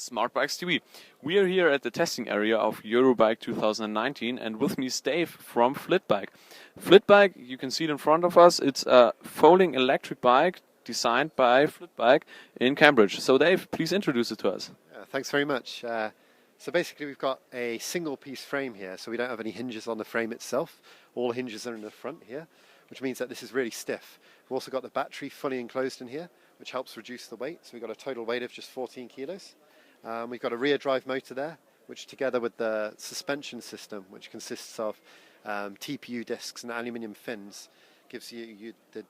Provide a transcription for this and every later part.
Smart Bikes TV. We are here at the testing area of EUROBIKE 2019 and with me is Dave from FLIT. FLIT, you can see it in front of us, it's a folding electric bike designed by FLIT in Cambridge. So Dave, please introduce it to us. Thanks very much. So basically we've got a single piece frame here, so we don't have any hinges on the frame itself. All the hinges are in the front here, which means that this is really stiff. We've also got the battery fully enclosed in here, which helps reduce the weight. So we've got a total weight of just 14 kilos. We've got a rear drive motor there, which together with the suspension system, which consists of TPU discs and aluminium fins, gives you the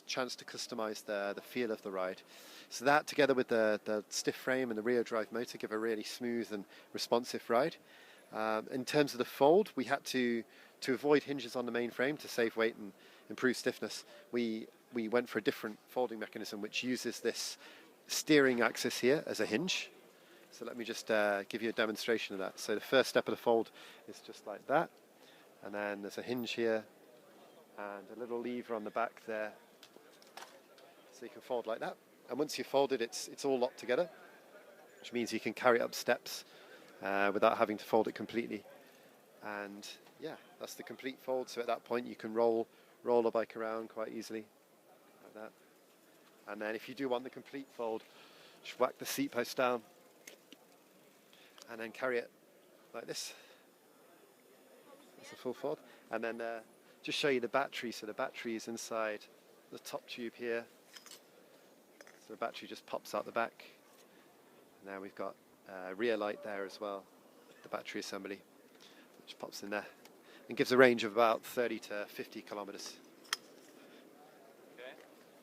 chance to customize the feel of the ride. So that together with the stiff frame and the rear drive motor give a really smooth and responsive ride. In terms of the fold, we had to avoid hinges on the main frame to save weight and improve stiffness. We went for a different folding mechanism which uses this steering axis here as a hinge. So let me just give you a demonstration of that. So the first step of the fold is just like that, and then there's a hinge here and a little lever on the back there, so you can fold like that. And once you fold it, it's all locked together, which means you can carry it up steps without having to fold it completely. And yeah, that's the complete fold. So at that point you can roll the bike around quite easily like that. And then if you do want the complete fold, just whack the seat post down and then carry it like this. That's a full fold. And then just show you the battery. So the battery is inside the top tube here. So the battery just pops out the back. And now we've got a rear light there as well, the battery assembly, which pops in there and gives a range of about 30 to 50 kilometers.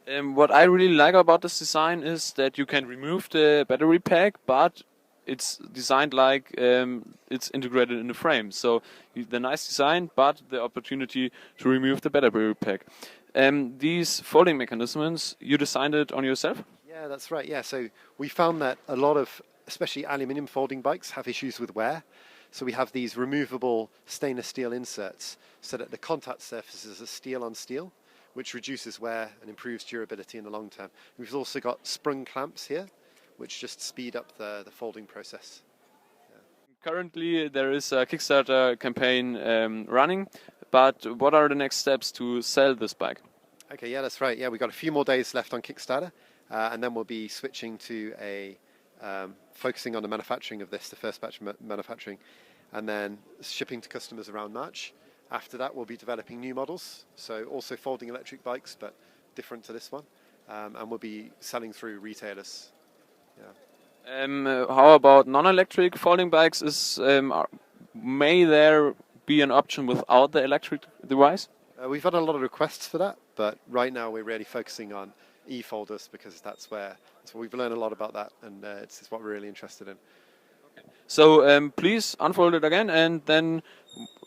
What I really like about this design is that you can remove the battery pack, but it's designed like it's integrated in the frame. So the nice design, but the opportunity to remove the battery pack. These folding mechanisms, you designed it on yourself? Yeah, that's right. Yeah, so we found that a lot of, especially aluminium folding bikes, have issues with wear. So we have these removable stainless steel inserts so that the contact surfaces are steel on steel, which reduces wear and improves durability in the long term. We've also got sprung clamps here, which just speed up the folding process. Yeah. Currently there is a Kickstarter campaign running, but what are the next steps to sell this bike? Okay, yeah, that's right. Yeah, we've got a few more days left on Kickstarter, and then we'll be switching to focusing on the manufacturing of this, the first batch manufacturing, and then shipping to customers around March. After that, we'll be developing new models, so also folding electric bikes, but different to this one, and we'll be selling through retailers. Yeah. How about non-electric folding bikes? May there be an option without the electric device? We've had a lot of requests for that, but right now we're really focusing on e-folders because that's where we've learned a lot about that, and it's what we're really interested in. Okay. So please unfold it again and then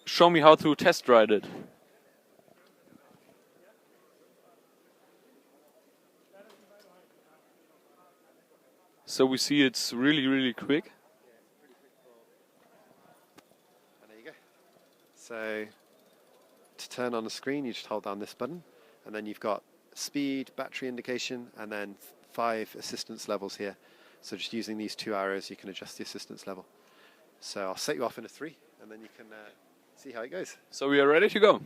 show me how to test ride it. So we see it's really quick. And there you go. So to turn on the screen, you just hold down this button, and then you've got speed, battery indication, and then 5 assistance levels here. So just using these 2 arrows, you can adjust the assistance level. So I'll set you off in a 3, and then you can see how it goes. So we are ready to go.